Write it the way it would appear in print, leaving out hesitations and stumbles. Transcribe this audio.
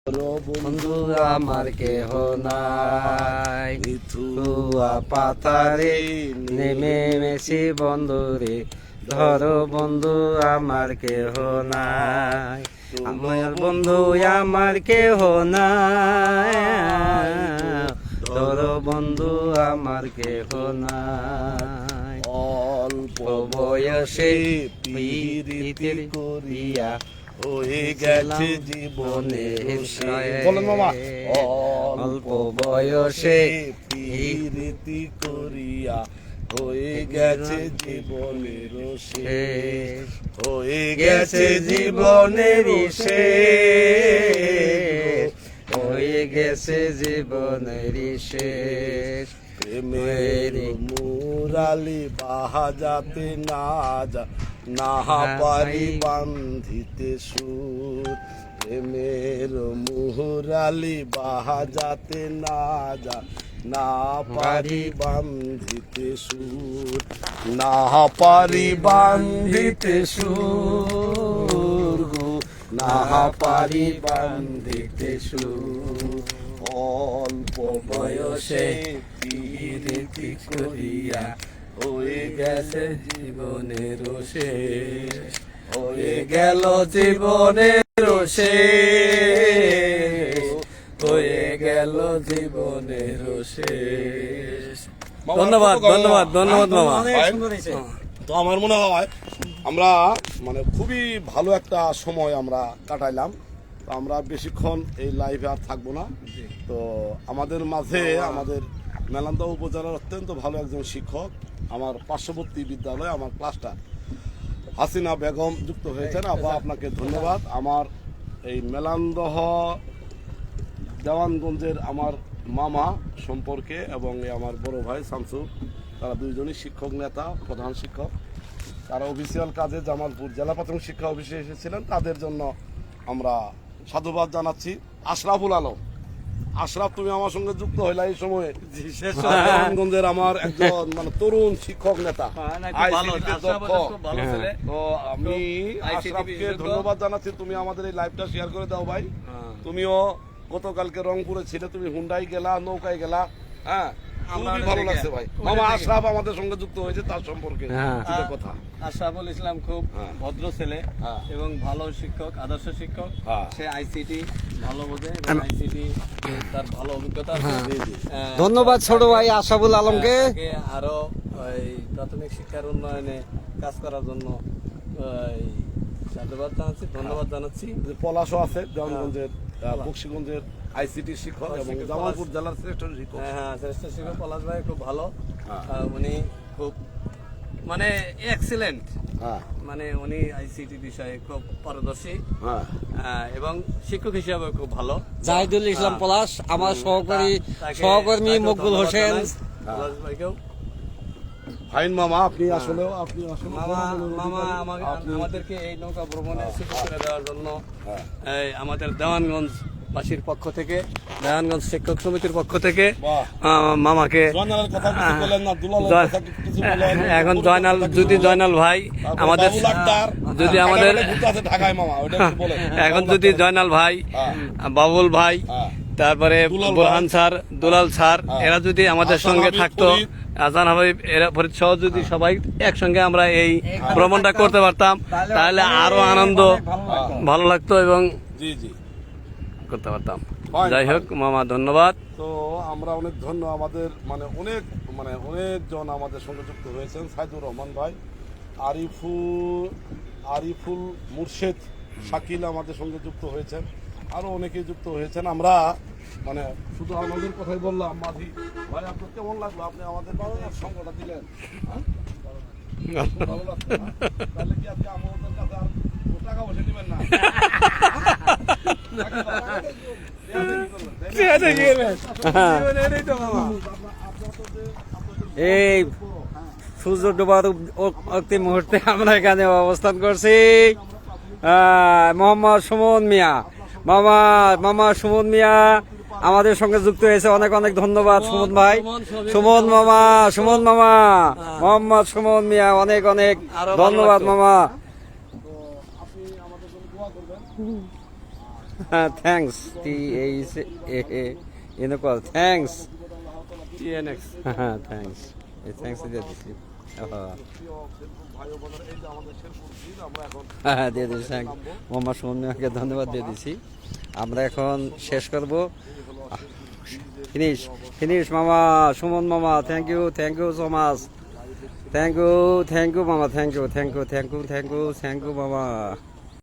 বন্ধু আমার কেহ নাই, মিথুয়া পাতারে নেমে মেশি বন্ধুরে, ধরো বন্ধু আমার কেহ নাই, আমার বন্ধু আমার কেহ নাই, ধরো বন্ধু আমার কেহ নাই। অল্প বয়সে প্রীতি করিয়া হয়ে গেছে জীবনে, বলেন মামা, অল্প বয়সে প্রীতি করিয়া হয়ে গেছে জীবনের শেষ, হয়ে গেছে জীবনের শেষ, হয়ে গেছে জীবনের শেষ। প্রেমের মুরালি বাজাতে না যা না পারি বান্ধিতে সুর, প্রেমের মুরালি বাজাতে না যা না পারি বান্ধিতে সুর, না পারি বান্ধিতে সুর, না পারি বান্ধিতে সুর। অল্প বয়সে প্রীতি করিয়া হয়ে গেছে জীবনের শেষ, হয়ে গেল জীবনের শেষ, হয়ে গেল জীবনের শেষ। ধন্যবাদ ধন্যবাদ ধন্যবাদ মামা। তো আমার মনে হয় আমরা খুবই ভালো একটা সময় আমরা কাটাইলাম। তো আমরা বেশিক্ষণ এই লাইভে আর থাকবো না। তো আমাদের মাঝে আমাদের মেলান্দহ উপজেলার অত্যন্ত ভালো একজন শিক্ষক, আমার পার্শ্ববর্তী বিদ্যালয়ে আমার ক্লাসটা হাসিনা বেগম যুক্ত হয়েছেন। আপনাকে ধন্যবাদ। আমার এই মেলান্দহ দেওয়ানগঞ্জের আমার মামা সম্পর্কে এবং আমার বড় ভাই শামসু, তারা দুইজনই শিক্ষক নেতা, প্রধান শিক্ষক। তারা অফিসিয়াল কাজে জামালপুর জেলা প্রাথমিক শিক্ষা অফিসে এসেছিলেন। তাদের জন্য আমরা সাধুবাদ জানাচ্ছি। আশরাফুল আলম, আশরাফ, তুমি আমার সঙ্গে যুক্ত হইলা এই সময়ে। দেওয়ানগঞ্জের আমার একজন তরুণ শিক্ষক নেতা, তো আমি আশরাফকে ধন্যবাদ জানাচ্ছি। তুমি আমাদের এই লাইভটা শেয়ার করে দাও ভাই। তুমিও গতকালকে রংপুরে ছিলে, তুমি হুন্ডাই গেলা, নৌকায় গেলা, হ্যাঁ, খুবই ভালো লাগছে ভাই। মামা আশরাফ আমাদের সঙ্গে যুক্ত হয়েছে, তার সম্পর্কে কথা। আশরাফুল ইসলাম খুব ভদ্র ছেলে এবং ভালো শিক্ষক, আদর্শ শিক্ষক। সে আইসিটি ভালো বোঝে, আইসিটি তার ভালো অভিজ্ঞতা আছে। ধন্যবাদ ছোট ভাই আশরাফুল আলমকে। আরো প্রাথমিক শিক্ষার উন্নয়নে কাজ করার জন্য সাধুবাদ জানাচ্ছি, ধন্যবাদ জানাচ্ছি। পলাশও আছে দেওয়ানগঞ্জের, বক্সিগঞ্জের আইসিটি শিক্ষক এবং জামালপুর জেলার শ্রেষ্ঠ শিক্ষক। হ্যাঁ, শ্রেষ্ঠ শিক্ষক পলাশ ভাই খুব ভালো। উনি খুব এক্সিলেন্ট, উনি আইসিটি বিষয়ে খুব পারদর্শী এবং শিক্ষক হিসাবে খুব ভালো। জাহিদুল ইসলাম পলাশ, আমার সহকর্মী মকবুল হোসেন, পলাশ ভাইকেও ফাইন মামা। আপনি আসলে মামা আমাদেরকে এই নৌকা ভ্রমণে সুযোগ করে দেওয়ার জন্য আমাদের দেওয়ানগঞ্জ বাসীর পক্ষ থেকে, দেওয়ানগঞ্জ শিক্ষক সমিতির পক্ষ থেকে মামাকে এখন জয়নাল ভাই আমাদের এখন যদি জয়নাল ভাই, বাবুল ভাই, তারপরে বোরহান স্যার, দুলাল স্যার, এরা যদি আমাদের সঙ্গে থাকতো, আজান হাবিব, এরা ফরিদ সহ যদি সবাই একসঙ্গে আমরা এই ভ্রমণটা করতে পারতাম, তাহলে আরো আনন্দ ভালো লাগতো এবং করতে পারতাম। যাই হোক মামা, ধন্যবাদ। তো আমরা অনেক আমাদের অনেকজন আমাদের সঙ্গে যুক্ত হয়েছেন। সাইদুর রহমান ভাই, আরিফুল মুর্শেদ, শাকিল আমাদের সঙ্গে যুক্ত হয়েছেন, আরো অনেকে যুক্ত হয়েছেন। আমরা শুধু আমাদের কথাই বললাম। মাঝি ভাই, আপনার কেমন লাগলো? আপনি আমাদের সঙ্গটা দিলেন, ভালো লাগছে? তাহলে কি আজকে আমাদের কাছে আর টাকা পয়সা দিবেন না? এই সূর্য ডোবার মুহূর্তে আমরা এখানে অবস্থান করছি। মোহাম্মদ সুমন মিয়া, মামা সুমন মিয়া আমাদের সঙ্গে যুক্ত হয়েছে। অনেক অনেক ধন্যবাদ সুমন ভাই, সুমন মামা, মোহাম্মদ সুমন মিয়া, অনেক অনেক ধন্যবাদ মামা। Thanks TH in-call thanks TNX হ্যাঁ থ্যাংকস এই থ্যাংকস দিয়ে দিছি ভাই ও বোনেরা, এই যে আমাদের শেরপুর ব্রিজ, আমরা এখন হ্যাঁ দিয়ে দিচ্ছি মোহাম্মদ সুমন মিয়াকে ধন্যবাদ দিয়ে দিছি আমরা এখন শেষ করব ফিনিশ ফিনিশ মামা সুমন মামা thank you so much thank you মামা থ্যাংক ইউ মামা